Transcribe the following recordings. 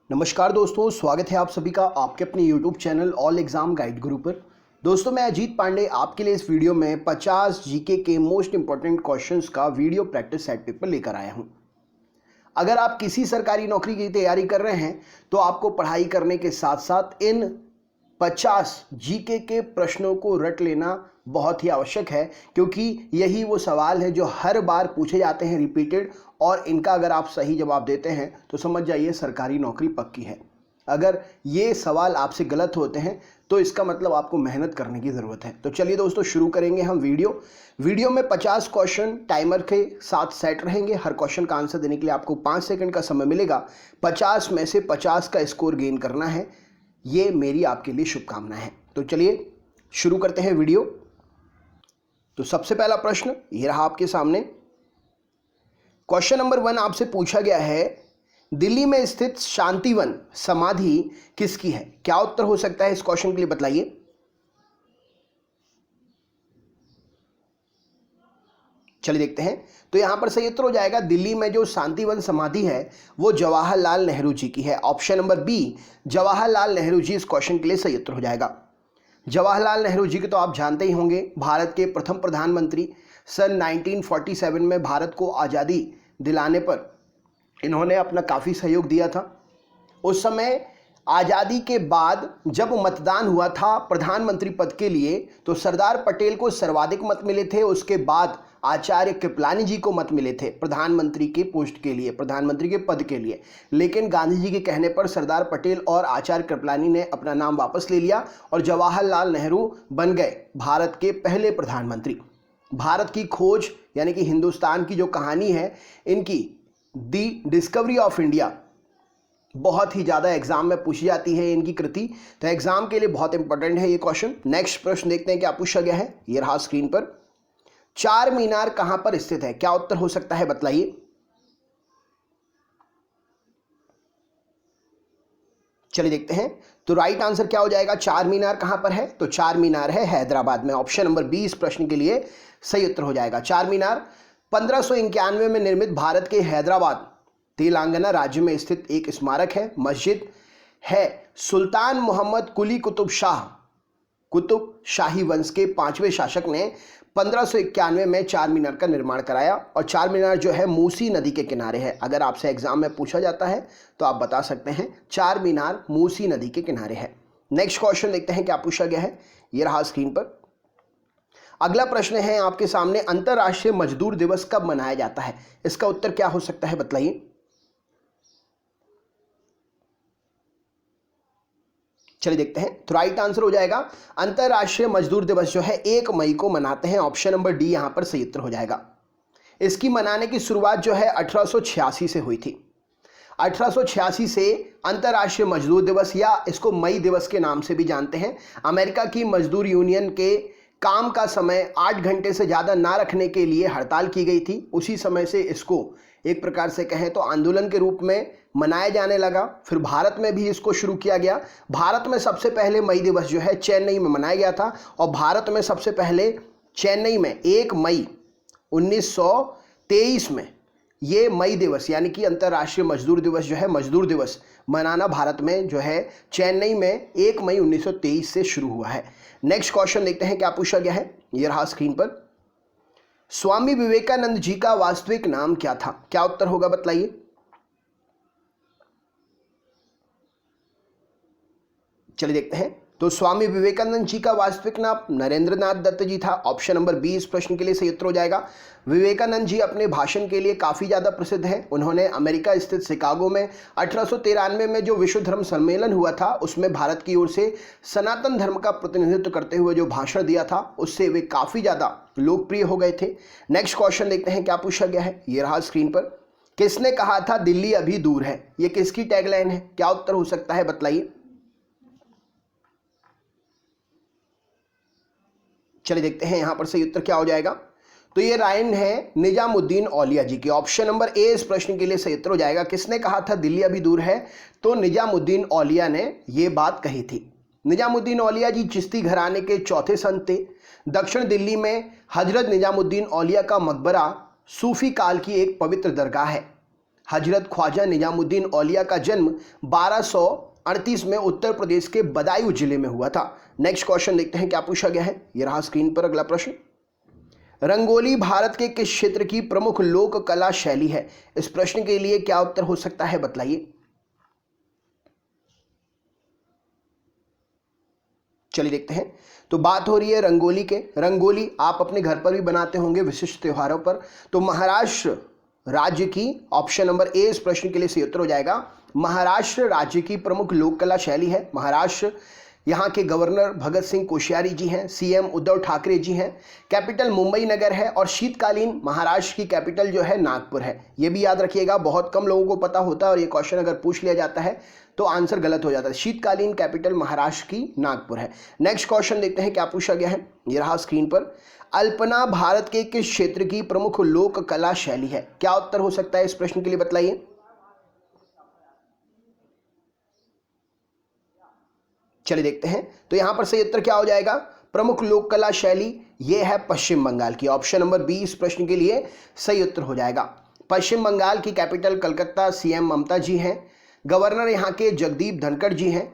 नमस्कार दोस्तों, स्वागत है आप सभी का आपके अपने YouTube channel all exam guide गुरु पर। दोस्तों, मैं अजीत पांडे आपके लिए इस वीडियो में 50 जीके के मोस्ट इंपॉर्टेंट क्वेश्चंस का वीडियो प्रैक्टिस सेट पेपर लेकर आया हूं। अगर आप किसी सरकारी नौकरी की तैयारी कर रहे हैं तो आपको पढ़ाई करने के साथ साथ इन 50 जीके के प्रश्नों को रट लेना बहुत ही आवश्यक है, क्योंकि यही वो सवाल है जो हर बार पूछे जाते हैं रिपीटेड, और इनका अगर आप सही जवाब देते हैं तो समझ जाइए सरकारी नौकरी पक्की है। अगर ये सवाल आपसे गलत होते हैं तो इसका मतलब आपको मेहनत करने की ज़रूरत है। तो चलिए दोस्तों, शुरू करेंगे हम वीडियो में 50 क्वेश्चन टाइमर के साथ सेट रहेंगे। हर क्वेश्चन का आंसर देने के लिए आपको 5 सेकंड का समय मिलेगा। 50 में से 50 का स्कोर गेन करना है, ये मेरी आपके लिए शुभकामनाएं हैं। तो चलिए शुरू करते हैं वीडियो। तो सबसे पहला प्रश्न ये रहा आपके सामने। क्वेश्चन नंबर 1 आपसे पूछा गया है, दिल्ली में स्थित शांतिवन समाधि किसकी है? क्या उत्तर हो सकता है इस क्वेश्चन के लिए, बताइए। चलिए देखते हैं। तो यहां पर सही उत्तर हो जाएगा, दिल्ली में जो शांतिवन समाधि है वो जवाहरलाल नेहरू जी की है। Option number B, Jawaharlal Nehru ji इस क्वेश्चन के लिए सही उत्तर हो जाएगा। जवाहरलाल नेहरू जी को तो आप जानते ही होंगे, भारत के प्रथम प्रधानमंत्री। सन 1947 में भारत को आज़ादी दिलाने पर इन्होंने अपना काफ़ी सहयोग दिया था। उस समय आज़ादी के बाद जब मतदान हुआ था प्रधानमंत्री पद के लिए, तो सरदार पटेल को सर्वाधिक मत मिले थे। उसके बाद आचार्य कृपलानी जी को मत मिले थे प्रधानमंत्री के पोस्ट के लिए, प्रधानमंत्री के पद के लिए। लेकिन गांधी जी के कहने पर सरदार पटेल और आचार्य कृपलानी ने अपना नाम वापस ले लिया और जवाहरलाल नेहरू बन गए भारत के पहले प्रधानमंत्री। भारत की खोज यानी कि हिंदुस्तान की जो कहानी है इनकी, दी डिस्कवरी ऑफ इंडिया, बहुत ही ज़्यादा एग्जाम में पूछी जाती है इनकी कृति। तो एग्जाम के लिए बहुत इंपॉर्टेंट है ये क्वेश्चन। नेक्स्ट प्रश्न देखते हैं क्या पूछा गया है। ये रहा स्क्रीन पर। चार मीनार कहां पर स्थित है? क्या उत्तर हो सकता है, बताइए। चलिए देखते हैं। तो राइट आंसर क्या हो जाएगा, चार मीनार कहां पर है? तो चार मीनार है हैदराबाद में। ऑप्शन नंबर 20 प्रश्न के लिए सही उत्तर हो जाएगा। चार मीनार 1591 में निर्मित भारत के हैदराबाद तेलंगाना राज्य में स्थित एक स्मारक है, मस्जिद है। सुल्तान मोहम्मद कुतुब शाही वंश के 5वें शासक ने 1591 में चार मीनार का निर्माण कराया, और चार मीनार जो है मूसी नदी के किनारे है। अगर आपसे एग्जाम में पूछा जाता है तो आप बता सकते हैं चार मीनार मूसी नदी के किनारे है। नेक्स्ट क्वेश्चन देखते हैं क्या पूछा गया है। ये रहा स्क्रीन पर। अगला प्रश्न है आपके सामने, अंतर्राष्ट्रीय मजदूर दिवस कब मनाया जाता है? इसका उत्तर क्या हो सकता है, बताइए। चलिए देखते हैं। तो राइट आंसर हो जाएगा, अंतर्राष्ट्रीय मजदूर दिवस जो है 1 मई को मनाते हैं। ऑप्शन नंबर डी यहां पर सही उत्तर हो जाएगा। इसकी मनाने की शुरुआत जो है 1886 से हुई थी। 1886 से अंतर्राष्ट्रीय मजदूर दिवस, या इसको मई दिवस के नाम से भी जानते हैं, अमेरिका की मजदूर यूनियन के काम का समय 8 घंटे से ज़्यादा ना रखने के लिए हड़ताल की गई थी। उसी समय से इसको एक प्रकार से कहें तो आंदोलन के रूप में मनाया जाने लगा। फिर भारत में भी इसको शुरू किया गया। भारत में सबसे पहले मई दिवस जो है चेन्नई में मनाया गया था, और भारत में सबसे पहले चेन्नई में 1 मई 1923 में ये मई दिवस यानी कि अंतर्राष्ट्रीय मजदूर दिवस जो है, मजदूर दिवस मनाना भारत में जो है चेन्नई में 1 मई 1923 से शुरू हुआ है। नेक्स्ट क्वेश्चन देखते हैं क्या पूछा गया है। ये रहा स्क्रीन पर। स्वामी विवेकानंद जी का वास्तविक नाम क्या था? क्या उत्तर होगा, बताइए। चलिए देखते हैं। तो स्वामी विवेकानंद जी का वास्तविक नाम नरेंद्रनाथ दत्त जी था। ऑप्शन नंबर 20 प्रश्न के लिए सही उत्तर हो जाएगा। विवेकानंद जी अपने भाषण के लिए काफ़ी ज़्यादा प्रसिद्ध हैं। उन्होंने अमेरिका स्थित शिकागो में 1893 में जो विश्व धर्म सम्मेलन हुआ था उसमें भारत की ओर से सनातन धर्म का प्रतिनिधित्व करते हुए जो भाषण दिया था उससे वे काफ़ी ज़्यादा लोकप्रिय हो गए थे। नेक्स्ट क्वेश्चन देखते हैं क्या पूछा गया है। ये रहा स्क्रीन पर। किसने कहा था दिल्ली अभी दूर है? ये किसकी टैगलाइन है? क्या उत्तर हो सकता है, बताइए। चलिए देखते हैं यहां पर सही उत्तर क्या हो जाएगा। तो ये लाइन है निजामुद्दीन औलिया जी की। ऑप्शन नंबर ए इस प्रश्न के लिए सही उत्तर हो जाएगा। किसने कहा था दिल्ली अभी दूर है? तो निजामुद्दीन औलिया ने ये बात कही थी। निजामुद्दीन औलिया जी चिश्ती घराने के चौथे संत थे। दक्षिण दिल्ली में हजरत निजामुद्दीन औलिया का मकबरा सूफी काल की एक पवित्र दरगाह है। हजरत ख्वाजा निजामुद्दीन औलिया का जन्म 1238 में उत्तर प्रदेश के बदायूं जिले में हुआ था। नेक्स्ट क्वेश्चन देखते हैं क्या पूछा गया है। यह रहा स्क्रीन पर अगला प्रश्न। रंगोली भारत के किस क्षेत्र की प्रमुख लोक कला शैली है? इस प्रश्न के लिए क्या उत्तर हो सकता है, बतलाइए। चलिए देखते हैं। तो बात हो रही है रंगोली के। रंगोली आप अपने घर पर भी बनाते होंगे विशिष्ट त्योहारों पर। तो महाराष्ट्र राज्य की, ऑप्शन नंबर ए इस प्रश्न के लिए सही उत्तर हो जाएगा। महाराष्ट्र राज्य की प्रमुख लोक कला शैली है महाराष्ट्र। यहाँ के गवर्नर भगत सिंह कोश्यारी जी हैं, सीएम उद्धव ठाकरे जी हैं, कैपिटल मुंबई नगर है और शीतकालीन महाराष्ट्र की कैपिटल जो है नागपुर है। ये भी याद रखिएगा, बहुत कम लोगों को पता होता है और ये क्वेश्चन अगर पूछ लिया जाता है तो आंसर गलत हो जाता है। शीतकालीन कैपिटल महाराष्ट्र की नागपुर है। नेक्स्ट क्वेश्चन देखते हैं क्या पूछा गया है। ये रहा स्क्रीन पर। अल्पना भारत के किस क्षेत्र की प्रमुख लोक कला शैली है? क्या उत्तर हो सकता है इस प्रश्न के लिए, बतलाइए। चलिए देखते हैं। तो यहां पर सही उत्तर क्या हो जाएगा? प्रमुख लोक कला शैली ये है पश्चिम बंगाल की। ऑप्शन नंबर बी इस प्रश्न के लिए सही उत्तर हो जाएगा। पश्चिम बंगाल की कैपिटल कलकत्ता, सीएम ममता जी हैं, गवर्नर यहाँ के जगदीप धनखड़ जी हैं।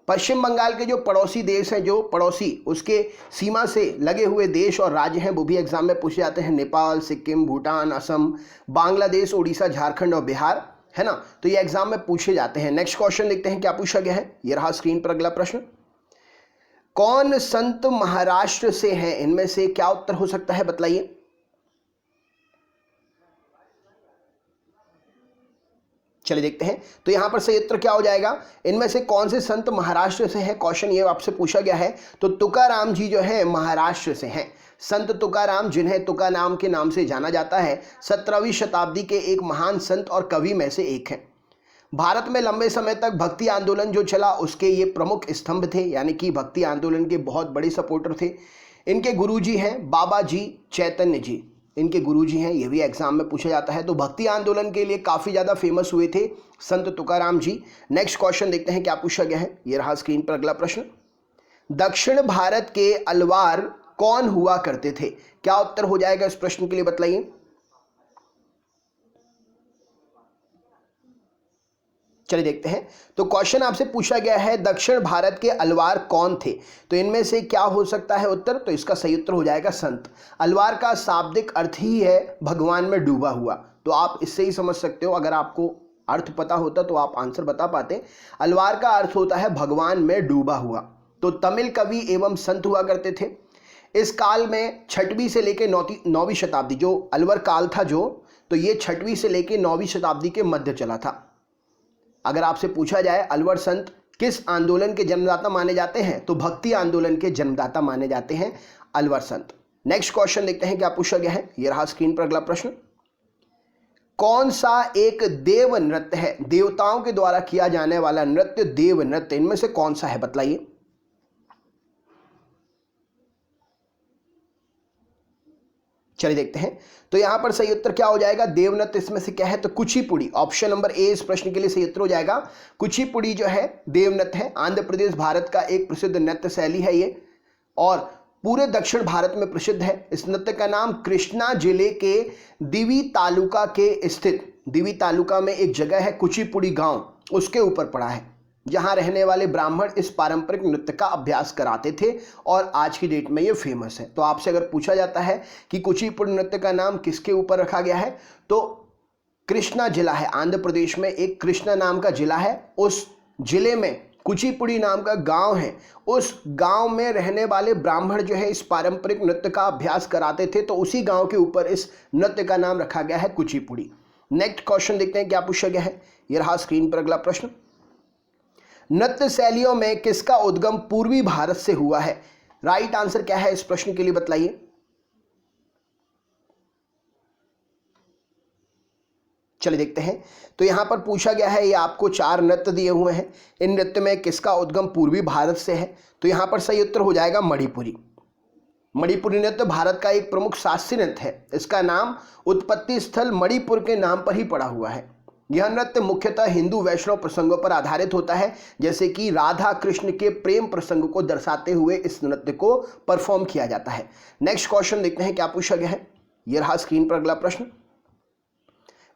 पश्चिम बंगाल के जो पड़ोसी देश हैं, जो पड़ोसी उसके सीमा से लगे हुए देश और राज्य हैं, वो भी एग्जाम में पूछे जाते हैं। नेपाल, सिक्किम, भूटान, असम, बांग्लादेश, उड़ीसा, झारखंड और बिहार, है ना। तो ये एग्जाम में पूछे जाते हैं। नेक्स्ट क्वेश्चन देखते हैं क्या पूछा गया है। ये रहा स्क्रीन पर अगला प्रश्न। कौन संत महाराष्ट्र से हैं? इनमें से क्या उत्तर हो सकता है, बतलाइए। चलिए देखते हैं। तो यहां पर सही उत्तर क्या हो जाएगा? इनमें से कौन से संत महाराष्ट्र से हैं? क्वेश्चन ये आपसे पूछा गया है। तो तुकाराम जी जो है महाराष्ट्र से हैं। संत तुकाराम, जिन्हें तुकाराम के नाम से जाना जाता है, 17वीं शताब्दी के एक महान संत और कवि में से एक हैं। भारत में लंबे समय तक भक्ति आंदोलन जो चला उसके ये प्रमुख स्तंभ थे, यानी कि भक्ति आंदोलन के बहुत बड़े सपोर्टर थे। इनके गुरुजी हैं बाबा जी चैतन्य जी, इनके गुरुजी हैं। ये भी एग्जाम में पूछा जाता है। तो भक्ति आंदोलन के लिए काफ़ी ज़्यादा फेमस हुए थे संत तुकाराम जी। नेक्स्ट क्वेश्चन देखते हैं क्या पूछा गया है। ये रहा स्क्रीन पर अगला प्रश्न। दक्षिण भारत के अलवार कौन हुआ करते थे? क्या उत्तर हो जाएगा इस प्रश्न के लिए, बतलाइए। चलिए देखते हैं। तो क्वेश्चन आपसे पूछा गया है दक्षिण भारत के अलवार कौन थे? तो इनमें से क्या हो सकता है उत्तर? तो इसका सही उत्तर हो जाएगा संत। अलवार का शाब्दिक अर्थ ही है भगवान में डूबा हुआ। तो आप इससे ही समझ सकते हो, अगर आपको अर्थ पता होता तो आप आंसर बता पाते। अलवार का अर्थ होता है भगवान में डूबा हुआ। तो तमिल कवि एवं संत हुआ करते थे। इस काल में 6वीं से लेकर 9वीं शताब्दी, जो अलवर काल था जो, तो ये 6वीं से लेकर 9वीं शताब्दी के मध्य चला था। अगर आपसे पूछा जाए अलवर संत किस आंदोलन के जन्मदाता माने जाते हैं, तो भक्ति आंदोलन के जन्मदाता माने जाते हैं अलवर संत। नेक्स्ट क्वेश्चन देखते हैं क्या पूछा गया है। यह रहा स्क्रीन पर अगला प्रश्न। कौन सा एक देव नृत्य है? देवताओं के द्वारा किया जाने वाला नृत्य देव नृत्य, इनमें से कौन सा है, बतलाइए। चलिए देखते हैं। तो यहां पर सही उत्तर क्या हो जाएगा? देवनृत्य इसमें से क्या है? तो कुचिपुड़ी। ऑप्शन नंबर ए इस प्रश्न के लिए सही उत्तर हो जाएगा। कुचिपुड़ी जो है देवनृत्य है। आंध्र प्रदेश भारत का एक प्रसिद्ध नृत्य शैली है ये, और पूरे दक्षिण भारत में प्रसिद्ध है। इस नृत्य का नाम कृष्णा जिले के दिवी तालुका के स्थित, दिवी तालुका में एक जगह है कुचिपुड़ी गांव, उसके ऊपर पड़ा है, जहां रहने वाले ब्राह्मण इस पारंपरिक नृत्य का अभ्यास कराते थे और आज की डेट में ये फेमस है। तो आपसे अगर पूछा जाता है कि कुचिपुड़ी नृत्य का नाम किसके ऊपर रखा गया है, तो कृष्णा जिला है, आंध्र प्रदेश में एक कृष्णा नाम का जिला है, उस जिले में कुचिपुड़ी नाम का गांव है। उस गांव में रहने वाले ब्राह्मण जो है इस पारंपरिक नृत्य का अभ्यास कराते थे, तो उसी गांव के ऊपर इस नृत्य का नाम रखा गया है कुचिपुड़ी। नेक्स्ट क्वेश्चन देखते हैं क्या पूछा गया है। यह रहा स्क्रीन पर अगला प्रश्न। नृत्य शैलियों में किसका उद्गम पूर्वी भारत से हुआ है? राइट आंसर क्या है इस प्रश्न के लिए, बतलाइए। चलिए देखते हैं। तो यहां पर पूछा गया है, ये आपको 4 नृत्य दिए हुए हैं, इन नृत्य में किसका उद्गम पूर्वी भारत से है? तो यहां पर सही उत्तर हो जाएगा मणिपुरी। मणिपुरी नृत्य भारत का एक प्रमुख शास्त्रीय नृत्य है। इसका नाम उत्पत्ति स्थल मणिपुर के नाम पर ही पड़ा हुआ है। यह नृत्य मुख्यतः हिंदू वैष्णव प्रसंगों पर आधारित होता है, जैसे कि राधा कृष्ण के प्रेम प्रसंग को दर्शाते हुए इस नृत्य को परफॉर्म किया जाता है। नेक्स्ट क्वेश्चन देखते हैं क्या पूछा गया है। यह रहा स्क्रीन पर अगला प्रश्न।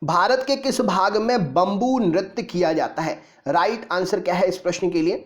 भारत के किस भाग में बंबू नृत्य किया जाता है? राइट आंसर क्या है इस प्रश्न के लिए?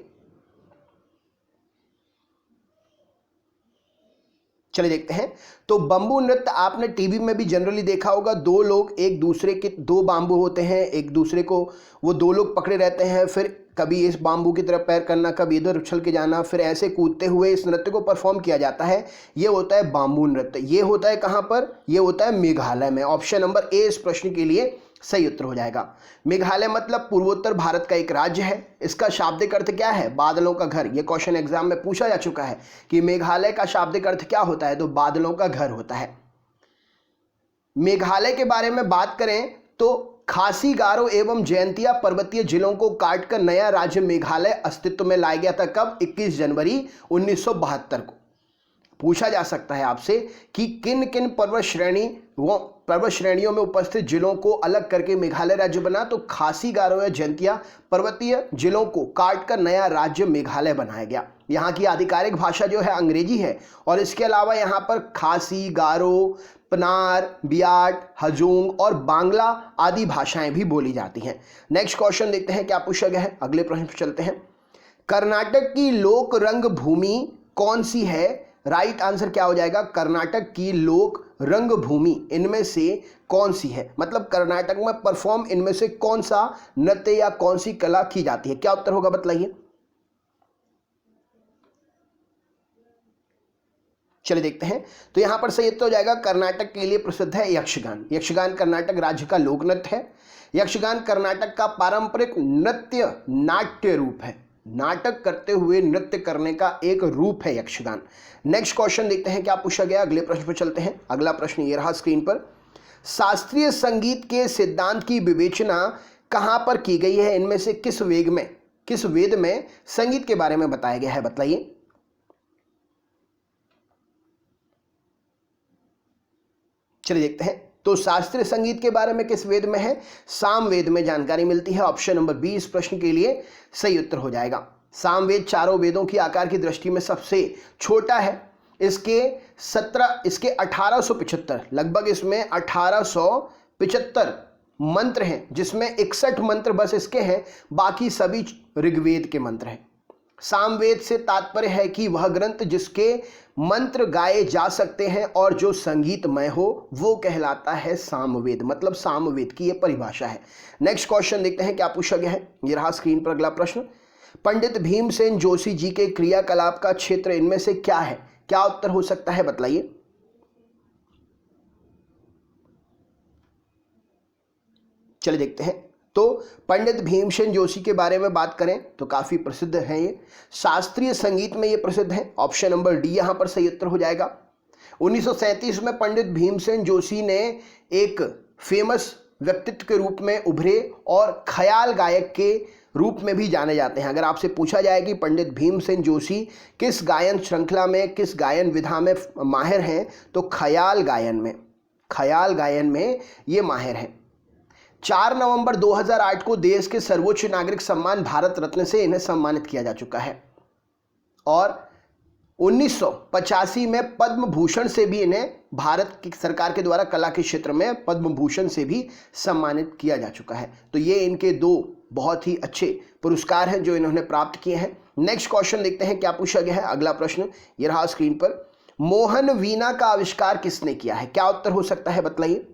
चलिए देखते हैं। तो बंबू नृत्य आपने टीवी में भी जनरली देखा होगा। दो लोग एक दूसरे के, दो बांबू होते हैं, एक दूसरे को वो दो लोग पकड़े रहते हैं, फिर कभी इस बांबू की तरफ पैर करना, कभी इधर उछल के जाना, फिर ऐसे कूदते हुए इस नृत्य को परफॉर्म किया जाता है। ये होता है बांबू नृत्य। ये होता है कहाँ पर? ये होता है मेघालय में। ऑप्शन नंबर ए इस प्रश्न के लिए सही उत्तर हो जाएगा। मेघालय मतलब पूर्वोत्तर भारत का एक राज्य है। इसका शाब्दिक अर्थ क्या है? बादलों का घर। ये क्वेश्चन एग्जाम में पूछा जा चुका है कि मेघालय का शाब्दिक अर्थ क्या होता है, तो बादलों का घर होता है। मेघालय के बारे में बात करें तो खासी, गारो एवं जयंतिया पर्वतीय जिलों को काटकर नया राज्य मेघालय अस्तित्व में लाया गया था। कब? 21 जनवरी 1972 को। पूछा जा सकता है आपसे कि किन किन पर्वत श्रेणियों में उपस्थित जिलों को अलग करके मेघालय राज्य बना, तो खासी, गारो या जयंतिया पर्वतीय जिलों को काटकर नया राज्य मेघालय बनाया गया। यहाँ की आधिकारिक भाषा जो है अंग्रेजी है, और इसके अलावा यहाँ पर खासी, गारो, पनार, बियाट, हजूंग और बांग्ला आदि भाषाएं भी बोली जाती हैं। नेक्स्ट क्वेश्चन देखते हैं क्या पूछा गया है। अगले प्रश्न पर चलते हैं। कर्नाटक की लोक रंग भूमि कौन सी है? राइट आंसर क्या हो जाएगा? कर्नाटक की लोक रंग भूमि इनमें से कौन सी है? मतलब कर्नाटक में परफॉर्म इनमें से कौन सा नृत्य या कौन सी कला की जाती है? क्या उत्तर होगा बताइए। चलिए देखते हैं। तो यहां पर सही उत्तर हो जाएगा, कर्नाटक के लिए प्रसिद्ध है यक्षगान। यक्षगान कर्नाटक राज्य का लोक नृत्य है। यक्षगान कर्नाटक का पारंपरिक नृत्य नाट्य रूप है। नाटक करते हुए नृत्य करने का एक रूप है यक्षगान। नेक्स्ट क्वेश्चन देखते हैं क्या पूछा गया। अगले प्रश्न पर चलते हैं। अगला प्रश्न ये रहा स्क्रीन पर। शास्त्रीय संगीत के सिद्धांत की विवेचना कहां पर की गई है? इनमें से किस वेद में संगीत के बारे में बताया गया है? बताइए। चलिए देखते हैं। तो शास्त्रीय संगीत के बारे में किस वेद में है? सामवेद में जानकारी मिलती है। ऑप्शन नंबर बी इस प्रश्न के लिए सही उत्तर हो जाएगा। सामवेद चारों वेदों की आकार की दृष्टि में सबसे छोटा है। इसके 1875 लगभग इसमें 1875 मंत्र हैं, जिसमें 61 मंत्र बस इसके हैं, बाकी सभी ऋग्वेद के मंत्र हैं। सामवेद से तात्पर्य है कि वह ग्रंथ जिसके मंत्र गाए जा सकते हैं और जो संगीतमय हो, वो कहलाता है सामवेद। मतलब सामवेद की यह परिभाषा है। नेक्स्ट क्वेश्चन देखते हैं क्या पूछा गया है। ये रहा स्क्रीन पर अगला प्रश्न। पंडित भीमसेन जोशी जी के क्रियाकलाप का क्षेत्र इनमें से क्या है? क्या उत्तर हो सकता है बताइए। चलिए देखते हैं। तो पंडित भीमसेन जोशी के बारे में बात करें तो काफी प्रसिद्ध हैं ये। शास्त्रीय संगीत में ये प्रसिद्ध हैं। ऑप्शन नंबर डी यहां पर सही उत्तर हो जाएगा। 1937 में पंडित भीमसेन जोशी ने एक फेमस व्यक्तित्व के रूप में उभरे और ख्याल गायक के रूप में भी जाने जाते हैं। अगर आपसे पूछा जाए कि पंडित भीमसेन जोशी किस गायन श्रृंखला में, किस गायन विधा में माहिर हैं, तो ख्याल गायन में ये माहिर हैं। 4 नवंबर 2008 को देश के सर्वोच्च नागरिक सम्मान भारत रत्न से इन्हें सम्मानित किया जा चुका है, और 1985 में पद्म भूषण से भी इन्हें भारत की सरकार के द्वारा कला के क्षेत्र में पद्म भूषण से भी सम्मानित किया जा चुका है। तो ये इनके दो बहुत ही अच्छे पुरस्कार हैं जो इन्होंने प्राप्त किए हैं। नेक्स्ट क्वेश्चन देखते हैं क्या पूछा गया है। अगला प्रश्न ये रहा स्क्रीन पर। मोहन वीणा का आविष्कार किसने किया है? क्या उत्तर हो सकता है बताइए।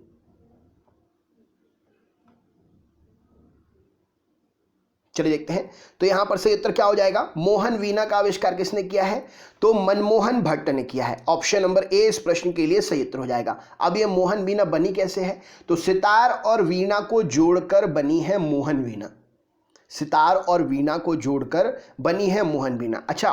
चलिए देखते हैं। तो यहां पर सही उत्तर क्या हो जाएगा? मोहन वीणा का आविष्कार किसने किया है? तो मनमोहन भट्ट ने किया है। ऑप्शन नंबर ए इस प्रश्न के लिए सही उत्तर हो जाएगा। अब ये मोहन वीणा बनी कैसे है? तो सितार और वीणा को जोड़कर बनी है मोहन वीणा। सितार और वीणा को जोड़कर बनी है मोहन वीणा। अच्छा,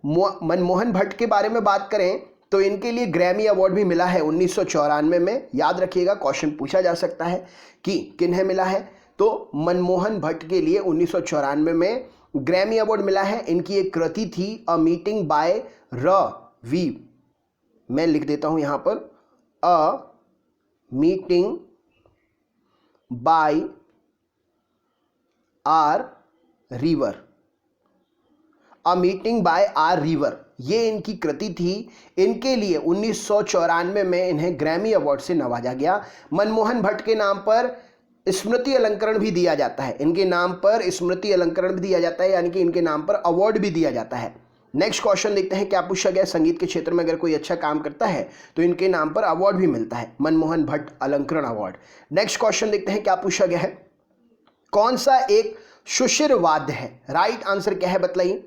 मनमोहन भट्ट के बारे में बात करें तो इनके लिए ग्रैमी अवार्ड भी मिला है 1994 में। याद रखिएगा, क्वेश्चन पूछा जा सकता है कि किन्हें मिला है। तो मनमोहन भट्ट के लिए 1994 में ग्रैमी अवार्ड मिला है। इनकी एक कृति थी अ मीटिंग बाय वी, मैं लिख देता हूं यहां पर, a meeting by our river, a meeting by our river, ये इनकी कृति थी। इनके लिए 1994 में इन्हें ग्रैमी अवार्ड से नवाजा गया। मनमोहन भट्ट के नाम पर स्मृति अलंकरण भी दिया जाता है, इनके नाम पर स्मृति अलंकरण भी दिया जाता है, यानी कि इनके नाम पर अवार्ड भी दिया जाता है। नेक्स्ट क्वेश्चन देखते हैं क्या पूछा गया। संगीत के क्षेत्र में अगर कोई अच्छा काम करता है तो इनके नाम पर अवार्ड भी मिलता है, मनमोहन भट्ट अलंकरण अवार्ड। नेक्स्ट क्वेश्चन देखते हैं क्या पूछा गया है। कौन सा एक सुशिर वाद्य है? राइट आंसर क्या है बताइए।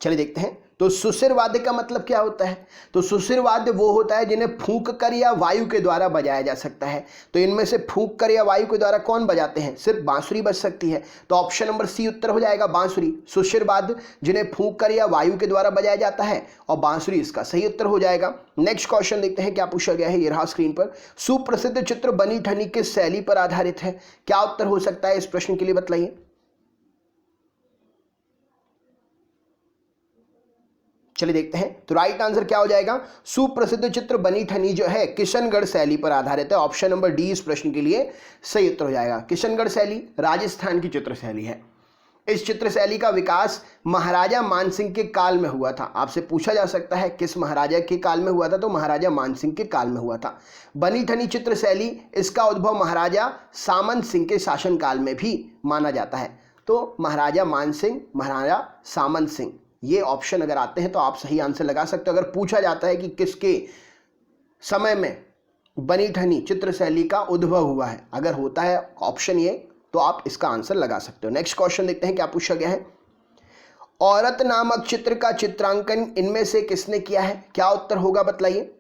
चलिए देखते हैं। तो सुशिर वाद्य का मतलब क्या होता है? तो सुशिर वाद्य वो होता है जिन्हें फूंक कर या वायु के द्वारा बजाया जा सकता है। तो इनमें से फूंक कर या वायु के द्वारा कौन बजाते हैं? सिर्फ बांसुरी बज सकती है। तो ऑप्शन नंबर सी उत्तर हो जाएगा, बांसुरी। सुशिर वाद्य जिन्हें फूंक कर या वायु के द्वारा बजाया जाता है, और बांसुरी इसका सही उत्तर हो जाएगा। नेक्स्ट क्वेश्चन देखते हैं क्या पूछा गया है। ये रहा स्क्रीन पर। सुप्रसिद्ध चित्र बनी ठनी किस शैली पर आधारित है? क्या उत्तर हो सकता है इस प्रश्न के लिए बताइए। चलिए देखते हैं। तो राइट आंसर क्या हो जाएगा। सुप्रसिद्ध चित्र बनी ठनी जो है किशनगढ़ शैली पर आधारित है। ऑप्शन नंबर डी इस प्रश्न के लिए सही उत्तर हो जाएगा। किशनगढ़ शैली राजस्थान की चित्र शैली है। इस चित्र शैली का विकास महाराजा मानसिंह के काल में हुआ था। आपसे पूछा जा सकता है किस महाराजा के काल में हुआ था, तो महाराजा मानसिंह के काल में हुआ था। बनी ठनी चित्र शैली, इसका उद्भव महाराजा सामंत सिंह के शासनकाल में भी माना जाता है। तो महाराजा मानसिंह, महाराजा सामंत सिंह, ये ऑप्शन अगर आते हैं तो आप सही आंसर लगा सकते हो। अगर पूछा जाता है कि किसके समय में बनी ठनी चित्र शैली का उद्भव हुआ है, अगर होता है ऑप्शन ये, तो आप इसका आंसर लगा सकते हो। नेक्स्ट क्वेश्चन देखते हैं क्या पूछा गया है। औरत नामक चित्र का चित्रांकन इनमें से किसने किया है? क्या उत्तर होगा बतलाइए।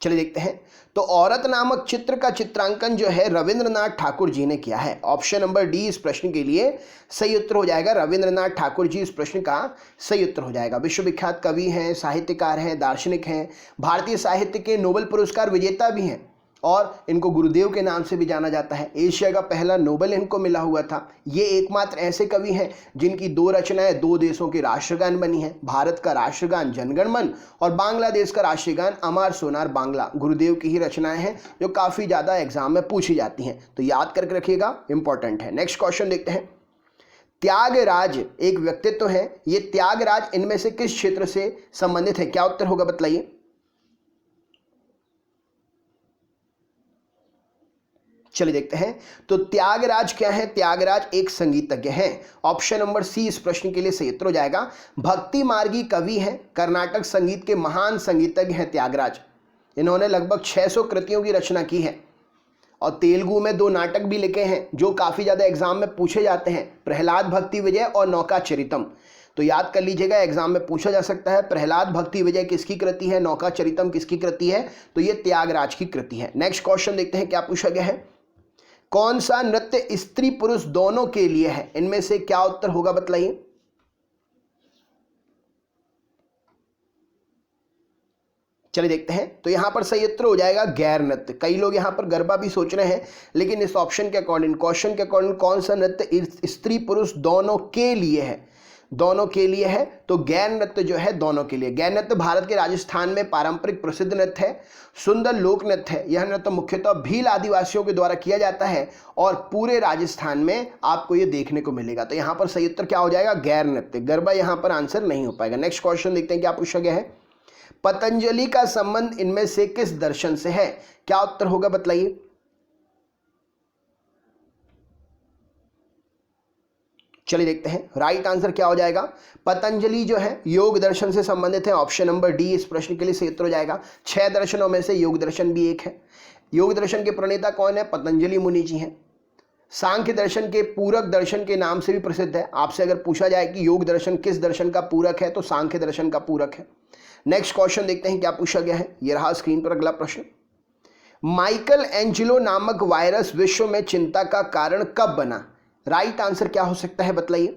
चलिए देखते हैं। तो औरत नामक चित्र का चित्रांकन जो है रविंद्रनाथ ठाकुर जी ने किया है। ऑप्शन नंबर डी इस प्रश्न के लिए सही उत्तर हो जाएगा। रविंद्रनाथ ठाकुर जी इस प्रश्न का सही उत्तर हो जाएगा। विश्वविख्यात कवि हैं, साहित्यकार हैं, दार्शनिक हैं, भारतीय साहित्य के नोबेल पुरस्कार विजेता भी हैं, और इनको गुरुदेव के नाम से भी जाना जाता है। एशिया का पहला नोबेल इनको मिला हुआ था। ये एकमात्र ऐसे कवि हैं जिनकी दो रचनाएं दो देशों के राष्ट्रगान बनी हैं। भारत का राष्ट्रगान जनगण मन और बांग्लादेश का राष्ट्रगान अमार सोनार बांग्ला, गुरुदेव की ही रचनाएं हैं जो काफ़ी ज़्यादा एग्जाम में पूछी जाती हैं। तो याद करके रखिएगा, इंपॉर्टेंट है। नेक्स्ट क्वेश्चन देखते हैं। त्यागराज एक व्यक्तित्व है, ये त्यागराज इनमें से किस क्षेत्र से संबंधित है? क्या उत्तर होगा बतलाइए। चलिए देखते हैं। तो त्यागराज क्या है? त्यागराज एक संगीतज्ञ हैं। ऑप्शन नंबर सी इस प्रश्न के लिए सही उत्तर हो जाएगा। भक्ति मार्गी कवि हैं, कर्नाटक संगीत के महान संगीतज्ञ हैं त्यागराज। इन्होंने लगभग 600 कृतियों की रचना की है, और तेलुगु में 2 नाटक भी लिखे हैं जो काफ़ी ज़्यादा एग्जाम में पूछे जाते हैं, प्रहलाद भक्ति विजय और नौका चरितम। तो याद कर लीजिएगा, एग्जाम में पूछा जा सकता है प्रहलाद भक्ति विजय किसकी कृति है, नौका चरितम किसकी कृति है, तो ये त्यागराज की कृति है। नेक्स्ट क्वेश्चन देखते हैं क्या पूछा गया है। कौन सा नृत्य स्त्री पुरुष दोनों के लिए है? इनमें से क्या उत्तर होगा बतलाइए। चलिए देखते हैं। तो यहां पर सही उत्तर हो जाएगा गैर नृत्य। कई लोग यहां पर गरबा भी सोच रहे हैं, लेकिन इस ऑप्शन के अकॉर्डिंग, क्वेश्चन के अकॉर्डिंग कौन सा नृत्य स्त्री पुरुष दोनों के लिए है? दोनों के लिए है, तो गैर नृत्य जो है दोनों के लिए। गैर नृत्य भारत के राजस्थान में पारंपरिक प्रसिद्ध नृत्य है, सुंदर लोक नृत्य है। यह नृत्य मुख्यतः भील आदिवासियों के द्वारा किया जाता है, और पूरे राजस्थान में आपको ये देखने को मिलेगा। तो यहाँ पर सही उत्तर क्या हो जाएगा? गैर नृत्य। गरबा यहाँ पर आंसर नहीं हो पाएगा। नेक्स्ट क्वेश्चन देखते हैं क्या पूछा गया है। पतंजलि का संबंध इनमें से किस दर्शन से है? क्या उत्तर होगा बतलाइए। चलिए देखते हैं राइट आंसर क्या हो जाएगा। पतंजलि जो है योग दर्शन से संबंधित है। ऑप्शन नंबर डी इस प्रश्न के लिए सही उत्तर हो जाएगा। 6 दर्शनों में से योग दर्शन भी एक है। योग दर्शन के प्रणेता कौन है? पतंजलि मुनि जी हैं। सांख्य दर्शन के पूरक दर्शन के नाम से भी प्रसिद्ध है। आपसे अगर पूछा जाए कि योग दर्शन किस दर्शन का पूरक है, तो सांख्य दर्शन का पूरक है। नेक्स्ट क्वेश्चन देखते हैं क्या पूछा गया है। यह रहा स्क्रीन पर अगला प्रश्न। माइकल एंजेलो नामक वायरस विश्व में चिंता का कारण कब बना? राइट आंसर क्या हो सकता है बतलाइए।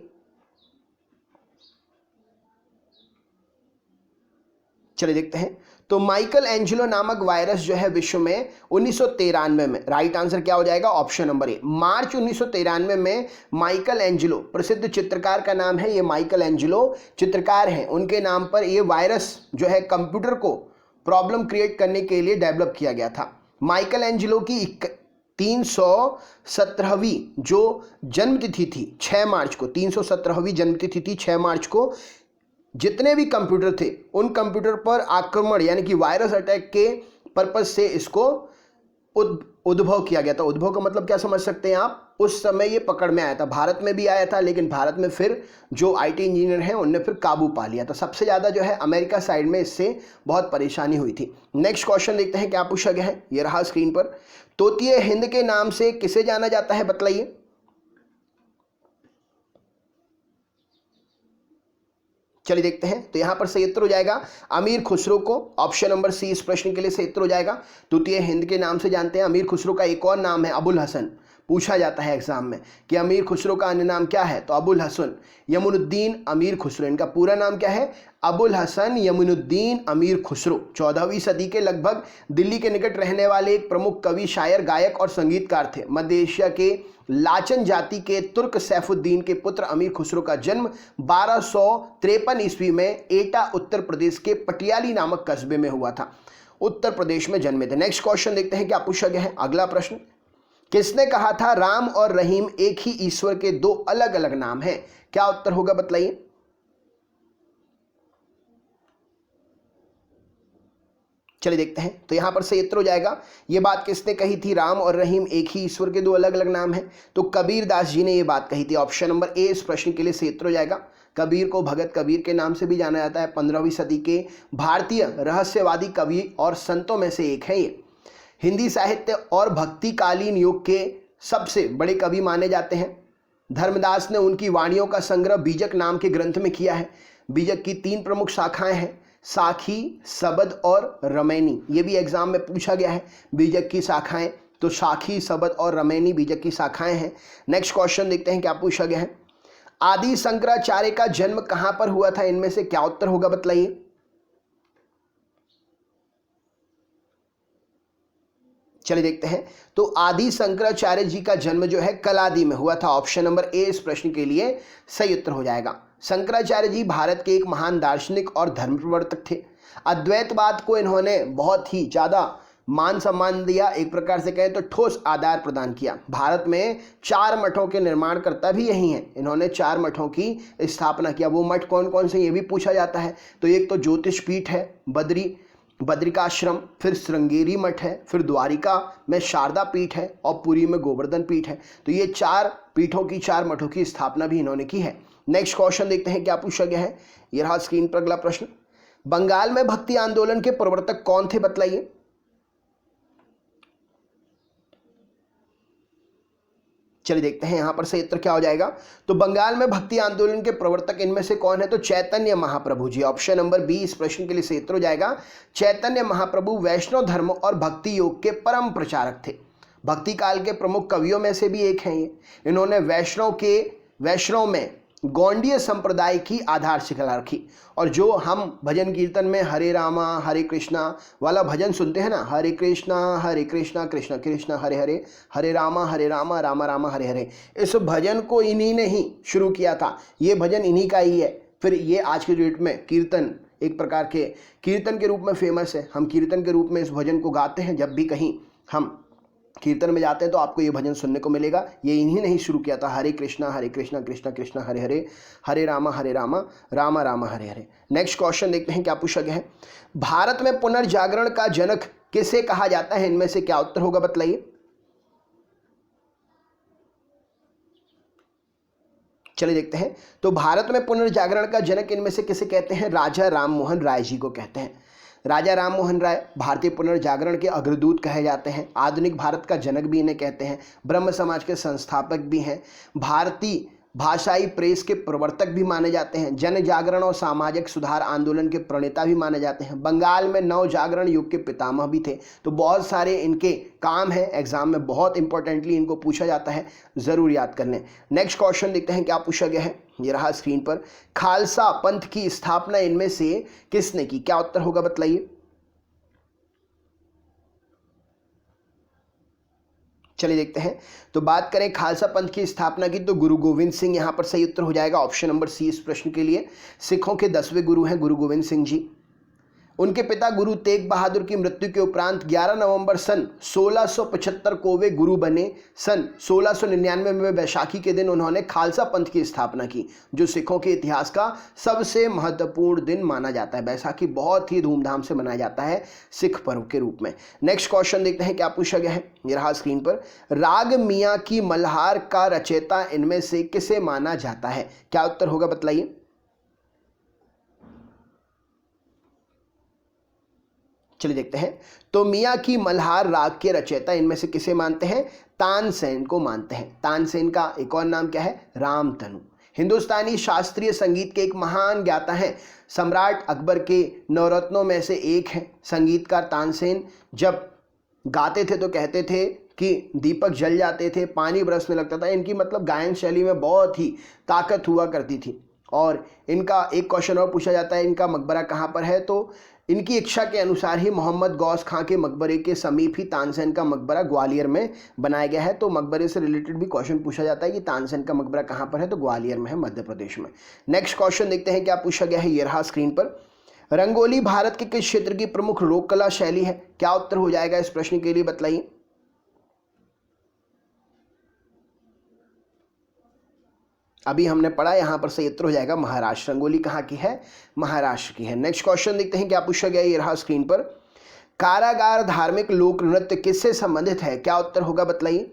चलिए देखते हैं। तो माइकल एंजेलो नामक वायरस जो है विश्व में 1993 में, राइट आंसर क्या हो जाएगा? ऑप्शन नंबर ए, मार्च 1993 में माइकल एंजेलो, प्रसिद्ध चित्रकार का नाम है ये, माइकल एंजेलो चित्रकार हैं, उनके नाम पर ये वायरस जो है कंप्यूटर को प्रॉब्लम क्रिएट करने के लिए डेवलप किया गया था। माइकल एंजेलो की 317वीं जो जन्मतिथि थी 6 मार्च को, 317वीं जन्मतिथि थी 6 मार्च को, जितने भी कंप्यूटर थे उन कंप्यूटर पर आक्रमण यानी कि वायरस अटैक के पर्पज से इसको उद्भव किया गया था। उद्भव का मतलब क्या समझ सकते हैं आप? उस समय ये पकड़ में आया था, भारत में भी आया था, लेकिन भारत में फिर जो आईटी इंजीनियर हैं उनने फिर काबू पा लिया था। सबसे ज़्यादा जो है अमेरिका साइड में इससे बहुत परेशानी हुई थी। नेक्स्ट क्वेश्चन देखते हैं क्या पूछा गया है, ये रहा स्क्रीन पर। तोतिए हिंद के नाम से किसे जाना जाता है, बतलाइए। चलिए देखते हैं। तो यहां पर सही उत्तर हो जाएगा अमीर खुसरो को। ऑप्शन नंबर सी इस प्रश्न के लिए सही उत्तर हो जाएगा। तूतिए हिंद के नाम से जानते हैं। अमीर खुसरो का एक और नाम है अबुल हसन। पूछा जाता है एग्जाम में कि अमीर खुसरो का अन्य नाम क्या है, तो अबुल हसन यमुनुद्दीन अमीर खुसरो। इनका पूरा नाम क्या है? अबुल हसन यमुनुद्दीन अमीर खुसरो। 14वीं सदी के लगभग दिल्ली के निकट रहने वाले एक प्रमुख कवि, शायर, गायक और संगीतकार थे। मध्य एशिया के लाचन जाति के तुर्क सैफुद्दीन के पुत्र अमीर खुसरो का जन्म 1253 ईस्वी में एटा उत्तर प्रदेश के पटियाली नामक कस्बे में हुआ था। उत्तर प्रदेश में जन्मे थे। नेक्स्ट क्वेश्चन देखते हैं क्या पूछा गया है। अगला प्रश्न, किसने कहा था राम और रहीम एक ही ईश्वर के दो अलग अलग नाम हैं? क्या उत्तर होगा, बतलाइए। चलिए देखते हैं। तो यहां पर सही उत्तर हो जाएगा, ये बात किसने कही थी, राम और रहीम एक ही ईश्वर के दो अलग अलग नाम हैं? तो कबीर दास जी ने ये बात कही थी। ऑप्शन नंबर ए इस प्रश्न के लिए सही उत्तर हो जाएगा। कबीर को भगत कबीर के नाम से भी जाना जाता है। 15वीं सदी के भारतीय रहस्यवादी कवि और संतों में से एक है ये। हिंदी साहित्य और भक्तिकालीन युग के सबसे बड़े कवि माने जाते हैं। धर्मदास ने उनकी वाणियों का संग्रह बीजक नाम के ग्रंथ में किया है। बीजक की 3 प्रमुख शाखाएं हैं, साखी, सबद और रमैनी। ये भी एग्जाम में पूछा गया है, बीजक की शाखाएं। तो साखी, सबद और रमैनी बीजक की शाखाएं हैं। नेक्स्ट क्वेश्चन देखते हैं क्या पूछा गया है। आदि शंकराचार्य का जन्म कहां पर हुआ था? इनमें से क्या उत्तर होगा, बतलाइए। चलिए देखते हैं। तो आदि शंकराचार्य जी का जन्म जो है कलादी में हुआ था। ऑप्शन नंबर ए इस प्रश्न के लिए सही उत्तर हो जाएगा। शंकराचार्य जी भारत के एक महान दार्शनिक और धर्म प्रवर्तक थे। अद्वैतवाद को इन्होंने बहुत ही ज़्यादा मान सम्मान दिया, एक प्रकार से कहें तो ठोस आधार प्रदान किया। भारत में 4 मठों के निर्माणकर्ता भी यही हैं। इन्होंने 4 मठों की स्थापना किया। वो मठ कौन कौन से ये भी पूछा जाता है। तो एक तो ज्योतिष पीठ है, बद्रिकाश्रम, फिर श्रृंगेरी मठ है, फिर द्वारिका में शारदा पीठ है और पुरी में गोवर्धन पीठ है। तो ये 4 पीठों की, 4 मठों की स्थापना भी इन्होंने की है। नेक्स्ट क्वेश्चन देखते हैं क्या पूछा गया है। ये रहा स्क्रीन पर अगला प्रश्न। बंगाल में भक्ति आंदोलन के प्रवर्तक कौन थे, बतलाइए। चलिए देखते हैं यहां पर सही उत्तर क्या हो जाएगा। तो बंगाल में भक्ति आंदोलन के प्रवर्तक इनमें से कौन है? तो Chaitanya Mahaprabhu ji. Option number B इस प्रश्न के लिए सही उत्तर हो जाएगा। चैतन्य महाप्रभु वैष्णव धर्म और भक्ति योग के परम प्रचारक थे। भक्ति काल के प्रमुख कवियों में से भी एक हैं ये। इन्होंने वैष्णव में गौंडीय संप्रदाय की आधारशिला रखी। और जो हम भजन कीर्तन में हरे रामा हरे कृष्णा वाला भजन सुनते हैं ना, हरे कृष्णा कृष्ण कृष्ण हरे हरे, हरे रामा रामा रामा हरे हरे, इस भजन को इन्हीं ने ही शुरू किया था। ये भजन इन्हीं का ही है। फिर ये आज के डेट में कीर्तन, एक प्रकार के कीर्तन के रूप में फेमस है। हम कीर्तन के रूप में इस भजन को गाते हैं। जब भी कहीं हम कीर्तन में जाते हैं तो आपको ये भजन सुनने को मिलेगा। ये इन्हीं ने ही शुरू किया था, हरे कृष्णा कृष्ण कृष्ण हरे हरे, हरे रामा रामा रामा हरे हरे। नेक्स्ट क्वेश्चन देखते हैं क्या पूछा गया है। भारत में पुनर्जागरण का जनक किसे कहा जाता है? इनमें से क्या उत्तर होगा, बतलाइए। चलिए देखते हैं। तो भारत में पुनर्जागरण का जनक इनमें से किसे कहते हैं? राजा राममोहन राय जी को कहते हैं। राजा राममोहन राय भारतीय पुनर्जागरण के अग्रदूत कहे जाते हैं। आधुनिक भारत का जनक भी इन्हें कहते हैं। ब्रह्म समाज के संस्थापक भी हैं। भारतीय भाषाई प्रेस के प्रवर्तक भी माने जाते हैं। जन जागरण और सामाजिक सुधार आंदोलन के प्रणेता भी माने जाते हैं। बंगाल में नव जागरण युग के पितामह भी थे। तो बहुत सारे इनके काम हैं, एग्जाम में बहुत इंपॉर्टेंटली इनको पूछा जाता है, ज़रूर याद कर लें। नेक्स्ट क्वेश्चन देखते हैं क्या पूछा गया है। ये रहा स्क्रीन पर। खालसा पंथ की स्थापना इनमें से किसने की? क्या उत्तर होगा, बतलाइए। चलिए देखते हैं। तो बात करें खालसा पंथ की स्थापना की, तो गुरु गोविंद सिंह यहां पर सही उत्तर हो जाएगा। ऑप्शन नंबर सी इस प्रश्न के लिए। सिखों के 10वें गुरु हैं गुरु गोविंद सिंह जी। उनके पिता गुरु तेग बहादुर की मृत्यु के उपरांत 11 नवंबर सन 1675 को वे गुरु बने। सन 1699 में बैसाखी के दिन उन्होंने खालसा पंथ की स्थापना की, जो सिखों के इतिहास का सबसे महत्वपूर्ण दिन माना जाता है। बैसाखी बहुत ही धूमधाम से मनाया जाता है सिख पर्व के रूप में। नेक्स्ट क्वेश्चन देखते हैं क्या पूछा गया है, ये रहा स्क्रीन पर। राग मियाँ की मल्हार का रचयिता इनमें से किसे माना जाता है? क्या उत्तर होगा बताइए। चलिए देखते हैं। तो मियाँ की मल्हार राग के रचयिता इनमें से किसे मानते हैं? तानसेन को मानते हैं। तानसेन का एक और नाम क्या है? रामतनु। हिंदुस्तानी शास्त्रीय संगीत के एक महान ज्ञाता हैं। सम्राट अकबर के नवरत्नों में से एक है संगीतकार तानसेन। जब गाते थे तो कहते थे कि दीपक जल जाते थे, पानी बरसने लगता था। इनकी मतलब गायन शैली में बहुत ही ताकत हुआ करती थी। और इनका एक क्वेश्चन और पूछा जाता है, इनका मकबरा कहाँ पर है? तो इनकी इच्छा के अनुसार ही मोहम्मद गौस खां के मकबरे के समीप ही तानसेन का मकबरा ग्वालियर में बनाया गया है। तो मकबरे से रिलेटेड भी क्वेश्चन पूछा जाता है कि तानसेन का मकबरा कहाँ पर है? तो ग्वालियर में है, मध्य प्रदेश में। नेक्स्ट क्वेश्चन देखते हैं क्या पूछा गया है, ये रहा स्क्रीन पर। रंगोली भारत के किस क्षेत्र की प्रमुख लोक कला शैली है? क्या उत्तर हो जाएगा इस प्रश्न के लिए बताइए। अभी हमने पढ़ा, यहां पर सही उत्तर हो जाएगा महाराष्ट्र। रंगोली कहाँ की है? महाराष्ट्र की है। नेक्स्ट क्वेश्चन देखते हैं क्या पूछा गया, ये रहा स्क्रीन पर। कारागार धार्मिक लोक नृत्य किससे संबंधित है? क्या उत्तर होगा बताइए।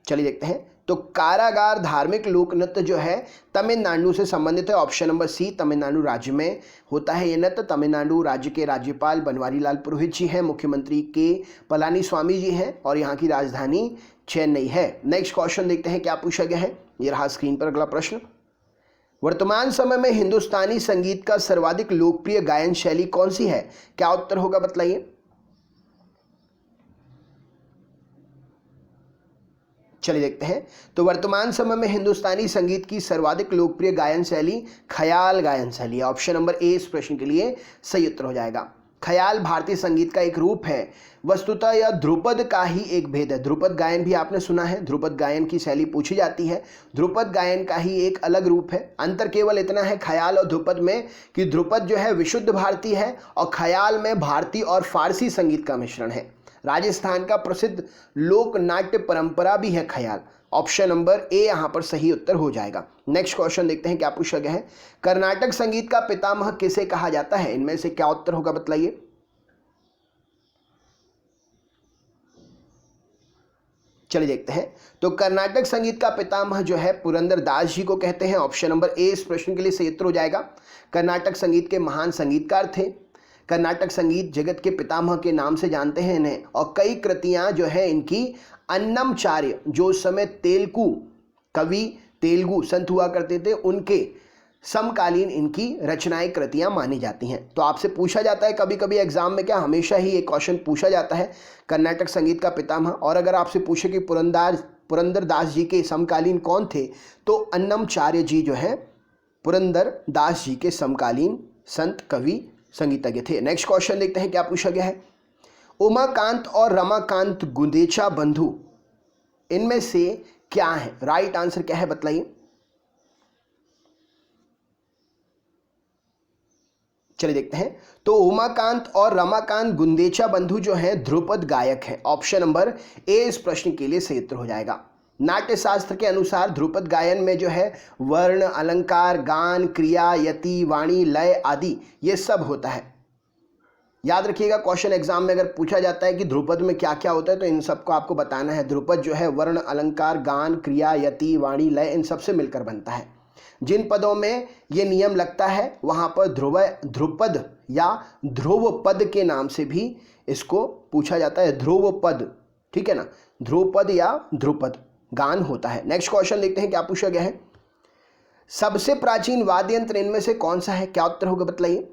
चलिए देखते हैं। तो कारागार धार्मिक लोक नृत्य जो है तमिलनाडु से संबंधित है। ऑप्शन नंबर सी, तमिलनाडु राज्य में होता है ये नृत्य। तमिलनाडु राज्य के राज्यपाल बनवारी लाल पुरोहित जी हैं, मुख्यमंत्री के पलानी स्वामी जी हैं और यहाँ की राजधानी चेन्नई है। नेक्स्ट क्वेश्चन देखते हैं क्या पूछा गया है, ये रहा स्क्रीन पर अगला प्रश्न। वर्तमान समय में हिंदुस्तानी संगीत का सर्वाधिक लोकप्रिय गायन शैली कौन सी है? क्या उत्तर होगा बताइए। चलिए देखते हैं। तो वर्तमान समय में हिंदुस्तानी संगीत की सर्वाधिक लोकप्रिय गायन शैली ख्याल गायन शैली है। ऑप्शन नंबर ए इस प्रश्न के लिए सही उत्तर हो जाएगा। ख्याल भारतीय संगीत का एक रूप है। वस्तुतः यह ध्रुपद का ही एक भेद है। ध्रुपद गायन भी आपने सुना है, ध्रुपद गायन की शैली पूछी जाती है। ध्रुपद गायन का ही एक अलग रूप है। अंतर केवल इतना है ख्याल और ध्रुपद में कि ध्रुपद जो है विशुद्ध भारतीय है और ख्याल में भारतीय और फारसी संगीत का मिश्रण है। राजस्थान का प्रसिद्ध लोक नाट्य परंपरा भी है ख्याल। ऑप्शन नंबर ए यहां पर सही उत्तर हो जाएगा। नेक्स्ट क्वेश्चन देखते हैं क्या पूछा गया है। कर्नाटक संगीत का पितामह किसे कहा जाता है? इनमें से क्या उत्तर होगा बताइए। चलिए देखते हैं। तो कर्नाटक संगीत का पितामह जो है पुरंदर दास जी को कहते हैं। ऑप्शन नंबर ए इस प्रश्न के लिए सही उत्तर हो जाएगा। कर्नाटक संगीत के महान संगीतकार थे। कर्नाटक संगीत जगत के पितामह के नाम से जानते हैं इन्हें। और कई कृतियां जो है इनकी अन्नमचार्य, जो उस समय तेलुगु कवि, तेलुगु संत हुआ करते थे, उनके समकालीन इनकी रचनाएं कृतियां मानी जाती हैं। तो आपसे पूछा जाता है कभी कभी एग्जाम में, क्या हमेशा ही एक क्वेश्चन पूछा जाता है कर्नाटक संगीत का पितामह। और अगर आपसे पूछे कि पुरंदर दास जी के समकालीन कौन थे, तो अन्नमचार्य जी जो है पुरंदर दास जी के समकालीन संत, कवि, संगीतज्ञ थे। नेक्स्ट क्वेश्चन देखते हैं क्या पूछा गया है। उमाकांत और रमाकांत गुंदेचा बंधु इनमें से क्या है? राइट आंसर क्या है बताइए। चलिए देखते हैं। तो उमाकांत और रमाकांत गुंदेचा बंधु जो हैं ध्रुपद गायक हैं। ऑप्शन नंबर ए इस प्रश्न के लिए सही उत्तर हो जाएगा। नाट्य शास्त्र के अनुसार ध्रुपद गायन में जो है वर्ण, अलंकार, गान, क्रिया, यति, वाणी, लय आदि ये सब होता है। याद रखिएगा, क्वेश्चन एग्जाम में अगर पूछा जाता है कि ध्रुपद में क्या क्या होता है तो इन सबको आपको बताना है। ध्रुपद जो है वर्ण, अलंकार, गान, क्रिया, यति, वाणी, लय इन सबसे मिलकर बनता है। जिन पदों में ये नियम लगता है वहां पर ध्रुपद या ध्रुव पद के नाम से भी इसको पूछा जाता है। ध्रुव पद, ठीक है ना, ध्रुपद या ध्रुपद गान होता है। नेक्स्ट क्वेश्चन देखते हैं क्या पूछा गया है। सबसे प्राचीन वाद्य यंत्र इनमें से कौन सा है? क्या उत्तर होगा बताइए।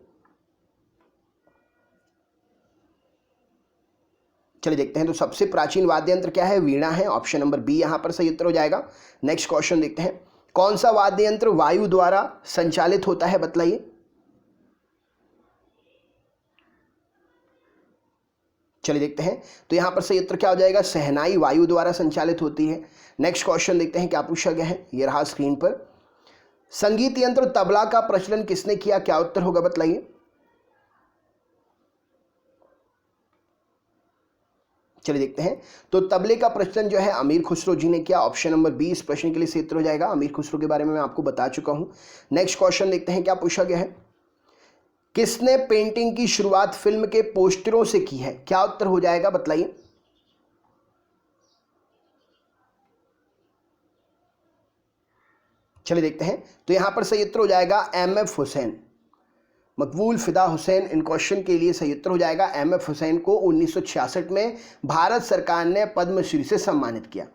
चलिए देखते हैं। तो सबसे प्राचीन वाद्य यंत्र क्या है? वीणा है। ऑप्शन नंबर बी यहां पर सही उत्तर हो जाएगा। नेक्स्ट क्वेश्चन देखते हैं। कौन सा वाद्य यंत्र वायु द्वारा संचालित होता है बताइए। चलिए देखते हैं। तो यहां पर सही उत्तर क्या हो जाएगा? शहनाई वायु द्वारा संचालित होती है। नेक्स्ट क्वेश्चन देखते हैं क्या पूछा गया है, ये रहा स्क्रीन पर। संगीत यंत्र तबला का प्रचलन किसने किया, क्या उत्तर होगा बताइए। चलिए देखते हैं। तो तबले का प्रचलन जो है अमीर खुसरो जी ने किया। ऑप्शन नंबर 20 प्रश्न के लिए सही उत्तर हो जाएगा। अमीर खुसरो के बारे में मैं आपको बता चुका हूं। नेक्स्ट क्वेश्चन देखते हैं क्या पूछा गया है। किसने पेंटिंग की शुरुआत फिल्म के पोस्टरों से की है, क्या उत्तर हो जाएगा बताइए। चलिए देखते हैं। तो यहां पर सही उत्तर हो जाएगा एमएफ हुसैन, मकबूल फिदा हुसैन। इन क्वेश्चन के लिए सही उत्तर हो जाएगा। एमएफ हुसैन को 1966 में भारत सरकार ने पद्मश्री से सम्मानित किया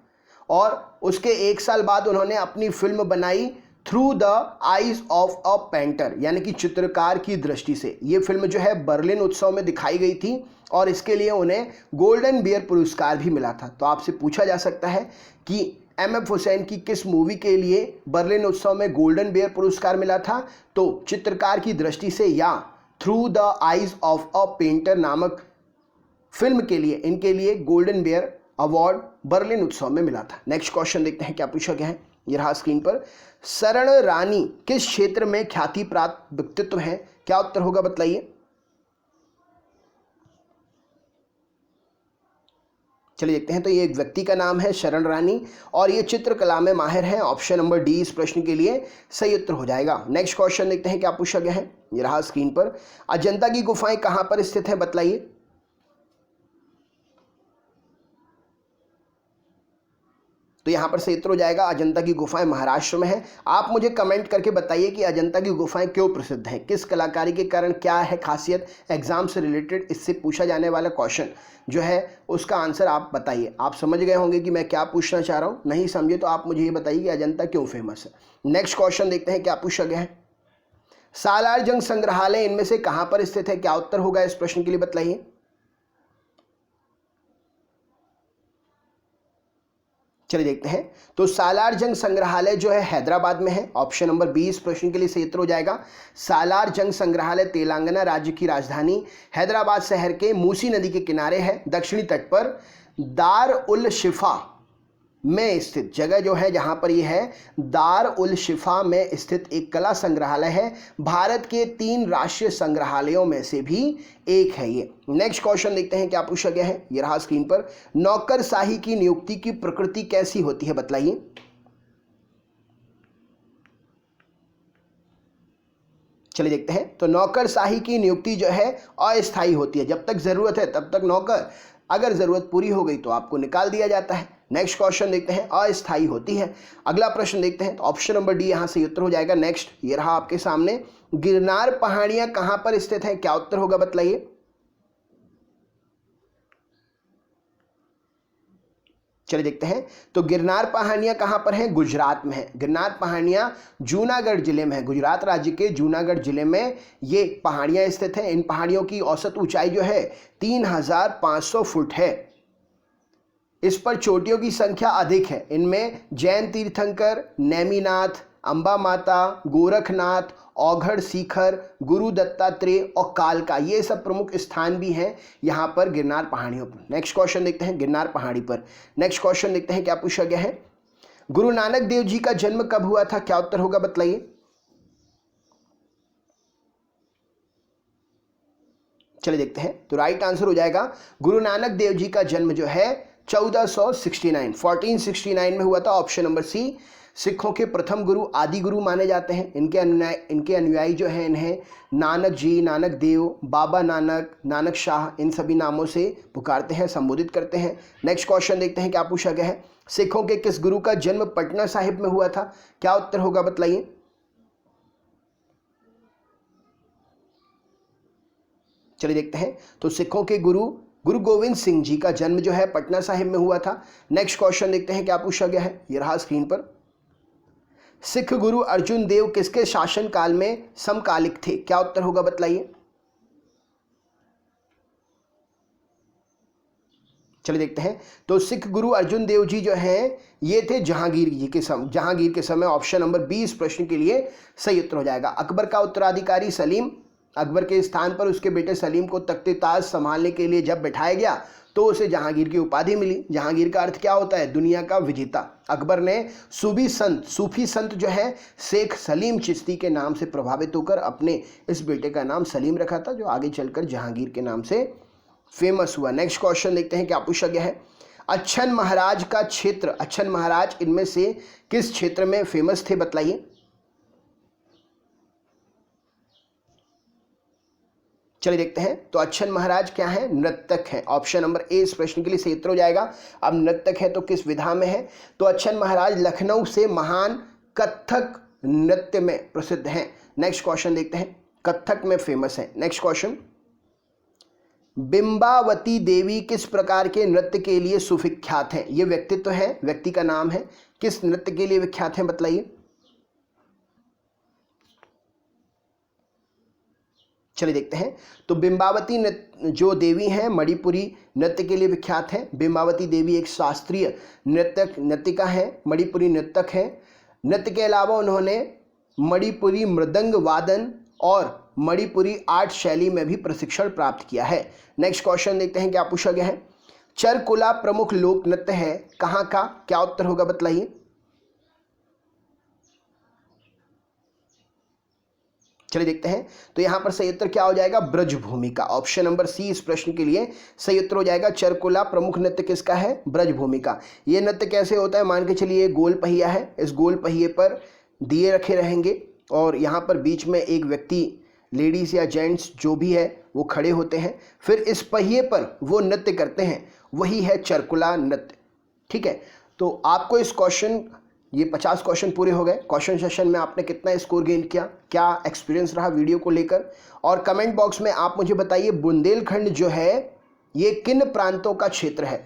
और उसके एक साल बाद उन्होंने अपनी फिल्म बनाई through the eyes of a painter, यानी कि चित्रकार की दृष्टि से। ये फिल्म जो है बर्लिन उत्सव में दिखाई गई थी और इसके लिए उन्हें गोल्डन बियर पुरस्कार भी मिला था। तो आपसे पूछा जा सकता है कि एमएफ हुसैन की किस मूवी के लिए बर्लिन उत्सव में गोल्डन बियर पुरस्कार मिला था, तो चित्रकार की दृष्टि से या through the eyes of a painter नामक फिल्म के लिए इनके लिए गोल्डन बियर अवार्ड बर्लिन उत्सव में मिला था। नेक्स्ट क्वेश्चन देखते हैं क्या पूछा गया है। ये रहा स्क्रीन पर। शरण रानी किस क्षेत्र में ख्याति प्राप्त व्यक्तित्व है, क्या उत्तर होगा बताइए। चलिए देखते हैं। तो ये एक व्यक्ति का नाम है शरण रानी और ये चित्रकला में माहिर है। ऑप्शन नंबर डी इस प्रश्न के लिए सही उत्तर हो जाएगा। नेक्स्ट क्वेश्चन देखते हैं क्या पूछा गया है। ये रहा स्क्रीन पर। अजंता की गुफाएं कहां पर स्थित है बताइए। तो यहां पर सही उत्तर हो जाएगा अजंता की गुफाएं महाराष्ट्र में है। आप मुझे कमेंट करके बताइए कि अजंता की गुफाएं क्यों प्रसिद्ध हैं, किस कलाकारी के कारण, क्या है खासियत। एग्जाम से रिलेटेड इससे पूछा जाने वाला क्वेश्चन जो है उसका आंसर आप बताइए। आप समझ गए होंगे कि मैं क्या पूछना चाह रहा हूं। नहीं समझे तो आप मुझे ये बताइए कि अजंता क्यों फेमस है। नेक्स्ट क्वेश्चन देखते हैं क्या पूछा गया है। सालार जंग संग्रहालय इनमें से कहां पर स्थित है, क्या उत्तर होगा इस प्रश्न के लिए बताइए। चलिए देखते हैं। तो सालार जंग संग्रहालय जो है हैदराबाद में है। ऑप्शन नंबर 20 प्रश्न के लिए सही उत्तर हो जाएगा। सालार जंग संग्रहालय तेलंगाना राज्य की राजधानी हैदराबाद शहर के मूसी नदी के किनारे है। दक्षिणी तट पर दार उल शिफा में स्थित जगह जो है जहां पर यह है दार उल शिफा में स्थित एक कला संग्रहालय है। भारत के 3 राष्ट्रीय संग्रहालयों में से भी एक है ये। नेक्स्ट क्वेश्चन देखते हैं क्या पूछा गया है। ये रहा स्क्रीन पर। नौकरशाही की नियुक्ति की प्रकृति कैसी होती है बताइए। चलिए देखते हैं। तो नौकरशाही की नियुक्ति जो है अस्थायी होती है। जब तक जरूरत है तब तक नौकर, अगर जरूरत पूरी हो गई तो आपको निकाल दिया जाता है। नेक्स्ट क्वेश्चन देखते हैं। अस्थायी होती है। अगला प्रश्न देखते हैं। तो ऑप्शन नंबर डी यहां से उत्तर हो जाएगा। नेक्स्ट ये रहा आपके सामने। गिरनार पहाड़ियां कहां पर स्थित है, क्या उत्तर होगा बताइए। चलिए देखते हैं। तो गिरनार पहाड़ियां कहां पर हैं, गुजरात में है। गिरनार पहाड़ियां जूनागढ़ जिले में है। गुजरात राज्य के जूनागढ़ जिले में ये पहाड़ियां स्थित हैं। इन पहाड़ियों की औसत ऊंचाई जो है 3500 फुट है। इस पर चोटियों की संख्या अधिक है। इनमें जैन तीर्थंकर, नेमिनाथ, अंबा माता, गोरखनाथ, औघड़ शिखर, गुरु दत्तात्रेय और कालका, ये सब प्रमुख स्थान भी हैं यहाँ पर गिरनार पहाड़ियों पर। नेक्स्ट क्वेश्चन देखते हैं गिरनार पहाड़ी पर। नेक्स्ट क्वेश्चन देखते हैं क्या पूछा गया है। गुरु नानक देव जी का जन्म कब हुआ था, क्या उत्तर होगा बताइए। चलिए देखते हैं। तो राइट आंसर हो जाएगा गुरु नानक देव जी का जन्म जो है 1469 में हुआ था। Option number C. सिखों के प्रथम गुरु, आदि गुरु माने जाते हैं। इनके अनुयायी जो हैं इन्हें नानक जी, नानक देव, बाबा नानक, नानक शाह, इन सभी नामों से पुकारते हैं, संबोधित करते हैं। नेक्स्ट क्वेश्चन देखते हैं क्या पूछा गया है। सिखों के किस गुरु का जन्म पटना साहिब में हुआ था, क्या उत्तर होगा बताइए। चलिए देखते हैं। तो सिखों के गुरु गोविंद सिंह जी का जन्म जो है पटना साहिब में हुआ था। नेक्स्ट क्वेश्चन देखते हैं क्या पूछा गया है। यह रहा स्क्रीन पर। सिख गुरु अर्जुन देव किसके शासन काल में समकालिक थे, क्या उत्तर होगा बताइए। चलिए देखते हैं। तो सिख गुरु अर्जुन देव जी जो हैं ये थे जहांगीर के समय। ऑप्शन नंबर 20 प्रश्न के लिए सही उत्तर हो जाएगा। अकबर का उत्तराधिकारी सलीम, अकबर के स्थान पर उसके बेटे सलीम को तख्ते ताज संभालने के लिए जब बैठाया गया तो तो उसे जहांगीर की उपाधि मिली। जहांगीर का अर्थ क्या होता है? दुनिया का विजेता। अकबर ने सूफी संत जो है शेख सलीम चिश्ती के नाम से प्रभावित होकर अपने इस बेटे का नाम सलीम रखा था, जो आगे चलकर जहांगीर के नाम से फेमस हुआ। नेक्स्ट क्वेश्चन देखते हैं क्या पूछा गया है। अच्छन महाराज का क्षेत्र, अच्छन महाराज इनमें से किस क्षेत्र में फेमस थे, बतलाइए। चलिए देखते हैं। तो अच्छन महाराज क्या है? नर्तक है। ऑप्शन नंबर ए इस प्रश्न के लिए सही उत्तर हो जाएगा। अब नर्तक है तो किस विधा में है? तो अच्छन महाराज लखनऊ से महान कथक नृत्य में प्रसिद्ध हैं। नेक्स्ट क्वेश्चन देखते हैं। कथक में फेमस है। नेक्स्ट क्वेश्चन, बिंबावती देवी किस प्रकार के नृत्य के लिए सुविख्यात है? ये व्यक्तित्व है, व्यक्ति का नाम है, किस नृत्य के लिए विख्यात है, बतलाइए। चलिए देखते हैं। तो बिंबावती जो देवी हैं मणिपुरी नृत्य के लिए विख्यात है। बिंबावती देवी एक शास्त्रीय नृत्यिका है, मणिपुरी नृतक है। नृत्य के अलावा उन्होंने मणिपुरी मृदंग वादन और मणिपुरी आर्ट शैली में भी प्रशिक्षण प्राप्त किया है। नेक्स्ट क्वेश्चन देखते हैं क्या पूछा गया है। चरकुला प्रमुख लोक नृत्य है कहाँ का? क्या उत्तर होगा, बतलाइए। चलिए देखते हैं। तो यहां पर सही उत्तर क्या हो जाएगा? ब्रजभूमि का। ऑप्शन नंबर सी इस प्रश्न के लिए सही उत्तर हो जाएगा। चरकुला प्रमुख नृत्य किसका है? ब्रजभूमि का। यह नृत्य कैसे होता है? मान के चलिए गोल पहिया है, इस गोल पहिए पर दिए रखे रहेंगे और यहाँ पर बीच में एक व्यक्ति, लेडीज या जेंट्स जो भी है वो खड़े होते हैं, फिर इस पहिए पर वो नृत्य करते हैं, वही है चरकुला नृत्य। ठीक है। तो आपको इस क्वेश्चन, ये 50 क्वेश्चन पूरे हो गए। क्वेश्चन सेशन में आपने कितना स्कोर गेन किया, क्या एक्सपीरियंस रहा वीडियो को लेकर, और कमेंट बॉक्स में आप मुझे बताइए बुंदेलखंड जो है ये किन प्रांतों का क्षेत्र है,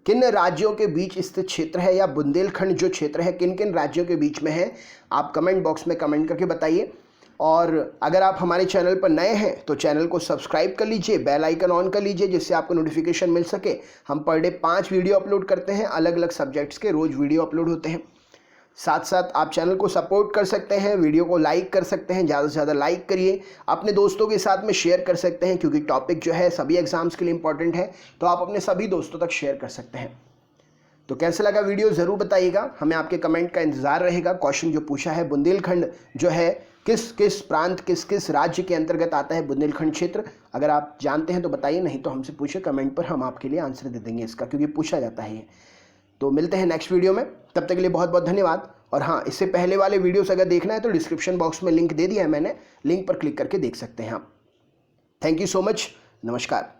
किन राज्यों के बीच स्थित क्षेत्र है, या बुंदेलखंड जो क्षेत्र है किन किन राज्यों के बीच में है। आप कमेंट बॉक्स में कमेंट करके बताइए। और अगर आप हमारे चैनल पर नए हैं तो चैनल को सब्सक्राइब कर लीजिए, बेल आइकन ऑन कर लीजिए, जिससे आपको नोटिफिकेशन मिल सके। हम पर डे 5 वीडियो अपलोड करते हैं, अलग अलग सब्जेक्ट्स के रोज़ वीडियो अपलोड होते हैं। साथ साथ आप चैनल को सपोर्ट कर सकते हैं, वीडियो को लाइक कर सकते हैं, ज़्यादा से ज़्यादा लाइक करिए, अपने दोस्तों के साथ में शेयर कर सकते हैं, क्योंकि टॉपिक जो है सभी एग्जाम्स के लिए इंपॉर्टेंट है, तो आप अपने सभी दोस्तों तक शेयर कर सकते हैं। तो कैसे लगा वीडियो ज़रूर बताइएगा, हमें आपके कमेंट का इंतजार रहेगा। क्वेश्चन जो पूछा है बुंदेलखंड जो है किस किस प्रांत, किस किस राज्य के अंतर्गत आता है बुंदेलखंड क्षेत्र, अगर आप जानते हैं तो बताइए, नहीं तो हमसे पूछे कमेंट पर, हम आपके लिए आंसर दे देंगे इसका, क्योंकि पूछा जाता है ये। तो मिलते हैं नेक्स्ट वीडियो में, तब तक के लिए बहुत बहुत धन्यवाद। और हाँ, इससे पहले वाले वीडियोस अगर देखना है तो डिस्क्रिप्शन बॉक्स में लिंक दे दिया है मैंने, लिंक पर क्लिक करके देख सकते हैं आप। थैंक यू सो मच, नमस्कार।